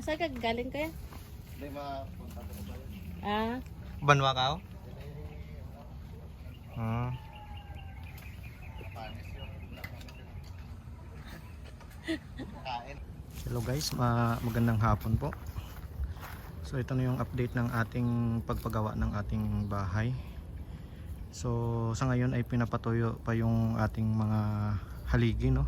Saan ka galing kaya? Hindi mapunta ko ba yun? Ah, Banwa ka o? Panis yun. Kain. Hello guys, magandang hapon po. So ito na yung update ng ating pagpagawa ng ating bahay. So sa ngayon ay pinapatuyo pa yung ating mga haligi, no?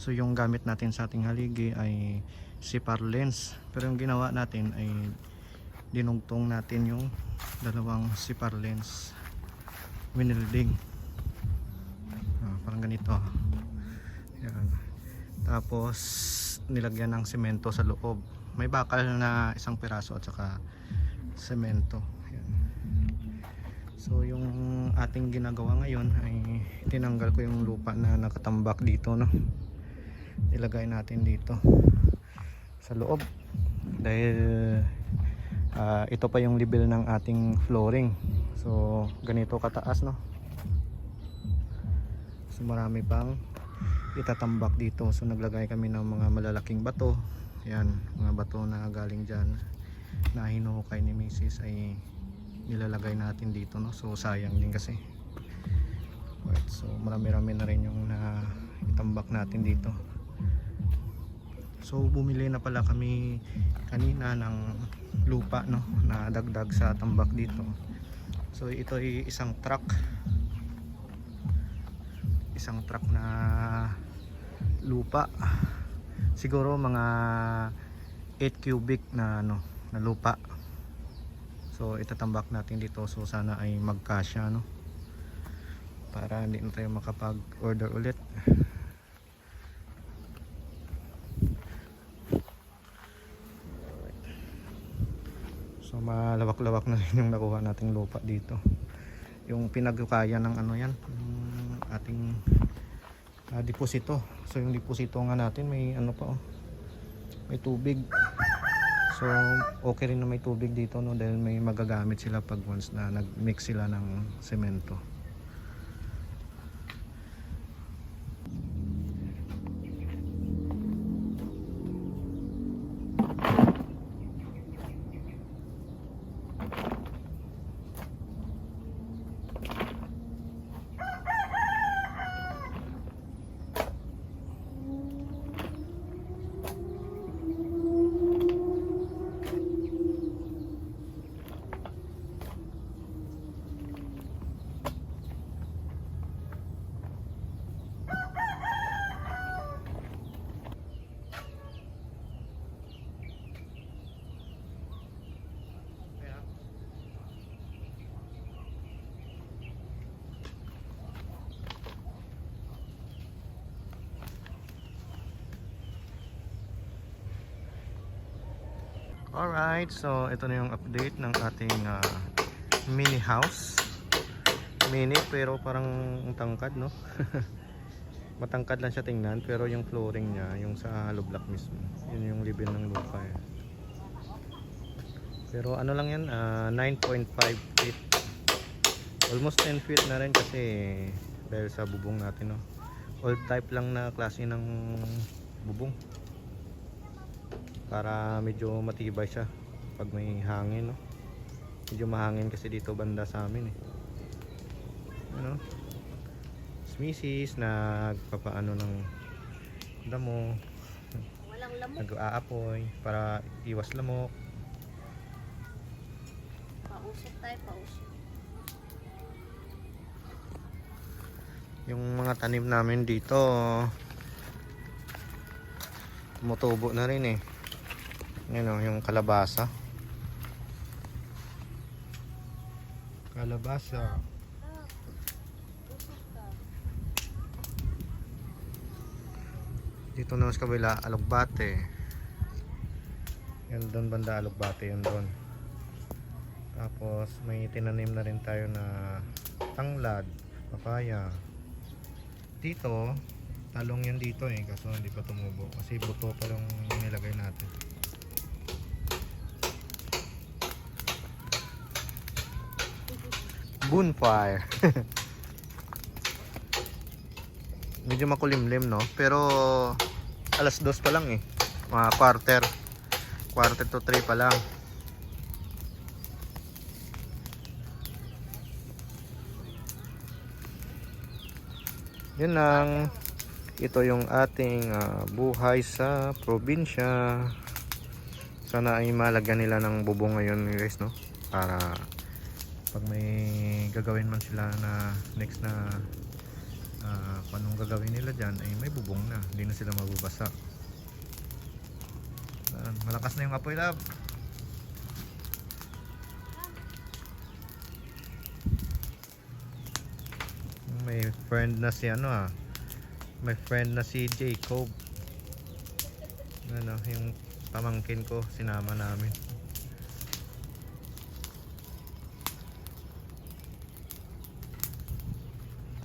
So yung gamit natin sa ating haligi ay sipar lens, pero yung ginawa natin ay dinugtong natin yung dalawang sipar lens, winilding, parang ganito. Yan. Tapos nilagyan ng semento sa loob, may bakal na isang piraso at saka semento. Yan. So yung ating ginagawa ngayon ay tinanggal ko yung lupa na nakatambak dito, no? Ilagay natin dito sa loob dahil ito pa yung level ng ating flooring. So ganito kataas, no? So marami pang itatambak dito. So naglagay kami ng mga malalaking bato. Yan, mga bato na galing dyan na hinuhukay ni Mrs. ay nilalagay natin dito, no? So sayang din kasi. Right, so marami-rami na rin yung na itambak natin dito. So bumili na pala kami kanina ng lupa, no, na dagdag sa tambak dito. So ito ay isang truck na lupa, siguro mga 8 cubic na ano na lupa. So itatambak natin dito, so sana ay magkasya, no, para hindi na tayo makapag order ulit. So malawak-lawak na rin yung nakuha nating lupa dito. Yung pinagkaya ng ano yan, yung ating deposito. So yung deposito nga natin may ano pa, oh, may tubig. So okay rin na may tubig dito, no, dahil may magagamit sila pag once na nag-mix sila ng semento. Alright, so ito na yung update ng ating mini house. Mini pero parang tangkad, no? Matangkad lang siya tingnan, pero yung flooring niya, yung sa hollow block mismo, yun yung level ng lupa, eh. Pero ano lang yan, 9.5 feet. Almost 10 feet na rin kasi dahil sa bubong natin, no? Old type lang na klase ng bubong, para medyo matibay siya pag may hangin, no? Medyo mahangin kasi dito banda sa amin, eh. Ano? Misis nagpapaano ng damo. walang lamok. nag-aapoy para iwas lamok. Pausok tayo, pausok. Yung mga tanim namin dito tumutubo na rin eh. Yan o, yung kalabasa. Kalabasa. Dito naman sa kabila, alugbate. Yan doon banda, alugbate yun doon. Tapos may tinanim na rin tayo na tanglad, papaya. Dito, talong yan dito eh, kaso hindi pa tumubo. Kasi buto pa lang yung nilagay natin. Bonfire. Medyo makulimlim no, pero alas 2 pa lang eh, mga quarter to 3 pa lang. Yun lang, ito yung ating buhay sa probinsya. Sana ay malagyan nila ng bubong ngayon guys no, para pag may gagawin man sila na next na kung anong gagawin nila dyan ay may bubong na, hindi na sila mabubasa. Malakas na yung apoy, love. May friend na si may friend na si Jacob, yung pamangkin ko, sinama namin.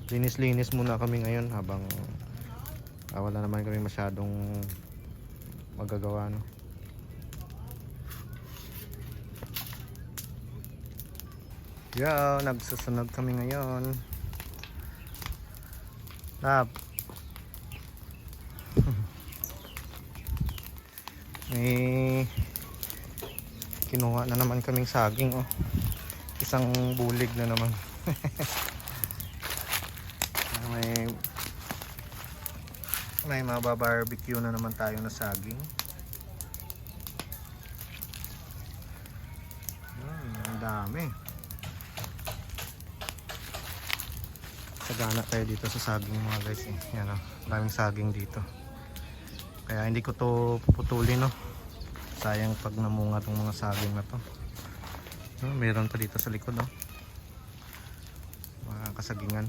Linis-linis muna kami ngayon habang wala naman kami masyadong magagawa no. Yeah, nagsusunog kami ngayon. Lab. May kinuha na naman kaming saging oh. Isang bulig na naman. may mababarbecue na naman tayo na saging. Ang dami. Sagana tayo dito sa saging mga guys eh. Yan oh, maraming saging dito. Kaya hindi ko to puputulin no. Sayang pag namunga tong mga saging na to. Meron pa dito sa likod oh. Mga kasagingan.